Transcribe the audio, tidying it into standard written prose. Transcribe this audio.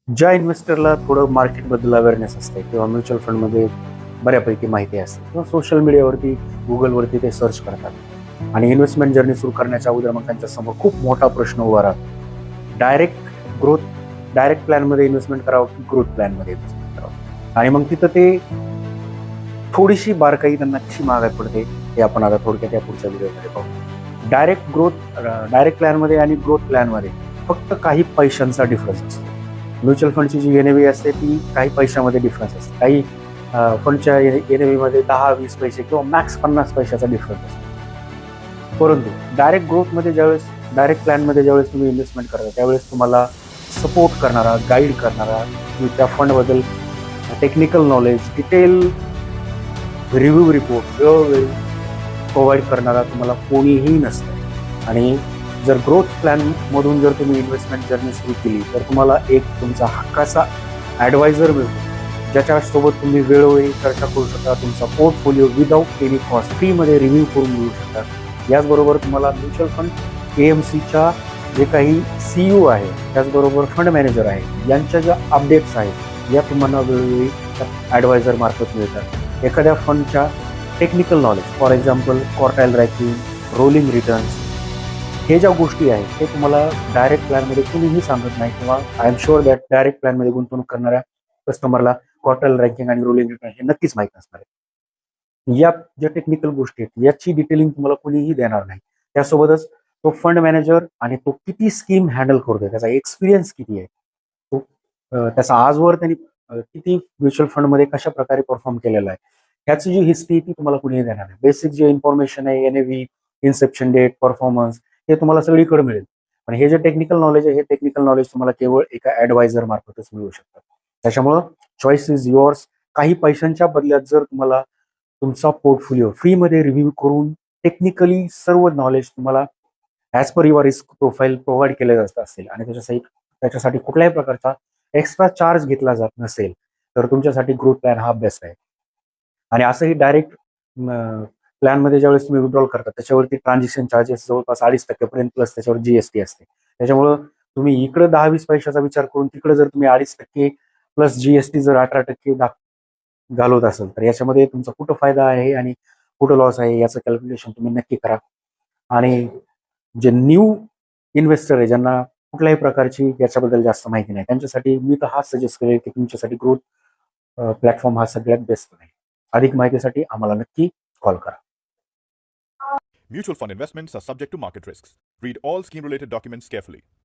ज्या इन्व्हेस्टरला थोडं मार्केटबद्दल अवेअरनेस असते किंवा म्युच्युअल फंडमध्ये बऱ्यापैकी माहिती असते किंवा सोशल मीडियावरती गुगलवरती ते सर्च करतात आणि इन्व्हेस्टमेंट जर्नी सुरू करण्याच्या अगोदर मग त्यांच्यासमोर खूप मोठा प्रश्न उभा राहतो. डायरेक्ट प्लॅनमध्ये इन्व्हेस्टमेंट करावं की ग्रोथ प्लॅनमध्ये इन्व्हेस्टमेंट करावं, आणि मग तिथं ते थोडीशी बारकाई त्यांना कशी मागायला पडते हे आपण आता थोडक्यात या पुढच्या व्हिडिओमध्ये पाहू. डायरेक्ट प्लॅनमध्ये आणि ग्रोथ प्लॅनमध्ये फक्त काही पैशांचा डिफरन्स असतो. म्युच्युअल फंडची जी एनएव्ही असते ती काही पैशामध्ये डिफरन्स असते. काही फंडच्या एनएव्हीमध्ये 10-20 पैसे किंवा मॅक्स 50 पैशाचा डिफरन्स असतो. परंतु डायरेक्ट प्लॅनमध्ये ज्यावेळेस तुम्ही इन्व्हेस्टमेंट करता त्यावेळेस तुम्हाला सपोर्ट करणारा, गाईड करणारा, त्या फंडबद्दल technical knowledge, detail review report वेळोवेळी प्रोव्हाइड करणारा तुम्हाला कोणीही नसतं. आणि जर ग्रोथ प्लॅनमधून जर तुम्ही इन्व्हेस्टमेंट जर्नी सुरू केली तर तुम्हाला एक तुमचा हक्काचा ॲडवायझर मिळतो, ज्याच्यासोबत तुम्ही वेळोवेळी चर्चा करू शकता. तुमचा पोर्टफोलिओ विदाऊट एनी कॉस्ट फ्रीमध्ये रिव्ह्यू करून मिळू शकतात. याचबरोबर तुम्हाला म्युच्युअल फंड एएमसीच्या जे काही CEO आहे, त्याचबरोबर फंड मॅनेजर आहे, यांच्या ज्या अपडेट्स आहेत या तुम्हाला वेळोवेळी ॲडवायझर मार्फत मिळतात. एखाद्या फंडच्या technical knowledge, for example quartile ranking, rolling returns, हे ज्या गोष्टी आहेत ते तुम्हाला डायरेक्ट प्लॅनमध्ये कुणीही सांगत नाही, किंवा I am sure that direct प्लॅनमध्ये गुंतवणूक करणाऱ्या कस्टमरला क्वार्टाईल रँकिंग आणि रोलिंग रिटर्न हे नक्कीच माहीत नसणार आहे. या ज्या टेक्निकल गोष्टी आहेत याची डिटेलिंग तुम्हाला कुणीही देणार नाही. त्यासोबतच तो फंड मॅनेजर आणि तो किती स्कीम हँडल करतोय, त्याचा एक्सपिरियन्स किती आहे, तो त्याचा आजवर त्यांनी किती म्युच्युअल फंडमध्ये कशा प्रकारे परफॉर्म केलेला आहे, ह्याची जी हिस्ट्री ती तुम्हाला कुणीही देणार नाही. बेसिक जे इन्फॉर्मेशन आहे, एनएव्ही, इन्सेप्शन डेट, परफॉर्मन्स, हे तुम्हाला सगळीकडे मिळेल. पण हे जे टेक्निकल नॉलेज आहे हे टेक्निकल नॉलेज तुम्हाला केवळ एका ॲडवायझर मार्फतच मिळू शकतं. त्याच्यामुळं चॉईस इज युअर्स. काही पैशांच्या बदल्यात जर तुम्हाला तुमचा पोर्टफोलिओ फ्रीमध्ये रिव्ह्यू करून टेक्निकली सर्व नॉलेज तुम्हाला as per your risk profile provide केलं जात असेल आणि त्याच्यासाठी कुठल्याही प्रकारचा एक्स्ट्रा चार्ज घेतला जात नसेल तर तुमच्यासाठी ग्रोथ प्लॅन हा बेस्ट आहे. आणि असंही डायरेक्ट प्लॅनमध्ये ज्यावेळेस तुम्ही विड्रॉल करता त्याच्यावरती ट्रान्झॅक्शन चार्जेस जवळपास 2.5% पर्यंत प्लस त्याच्यावर जीएसटी असते. त्याच्यामुळं तुम्ही इकडं 10-20 पैशाचा विचार करून तिकडे जर तुम्ही 2.5% प्लस जीएसटी जर 18% घालवत असेल तर याच्यामध्ये तुमचा कुठं फायदा आहे आणि कुठं लॉस आहे याचं कॅल्क्युलेशन तुम्ही नक्की करा. आणि जे न्यू इन्व्हेस्टर आहे, ज्यांना कुठल्याही प्रकारची याच्याबद्दल जास्त माहिती नाही, त्यांच्यासाठी मी तर हाच सजेस्ट करेल की तुमच्यासाठी ग्रोथ प्लॅटफॉर्म हा सगळ्यात बेस्ट आहे. अधिक माहितीसाठी आम्हाला नक्की कॉल करा. Mutual fund investments are subject to market risks. Read all scheme related documents carefully.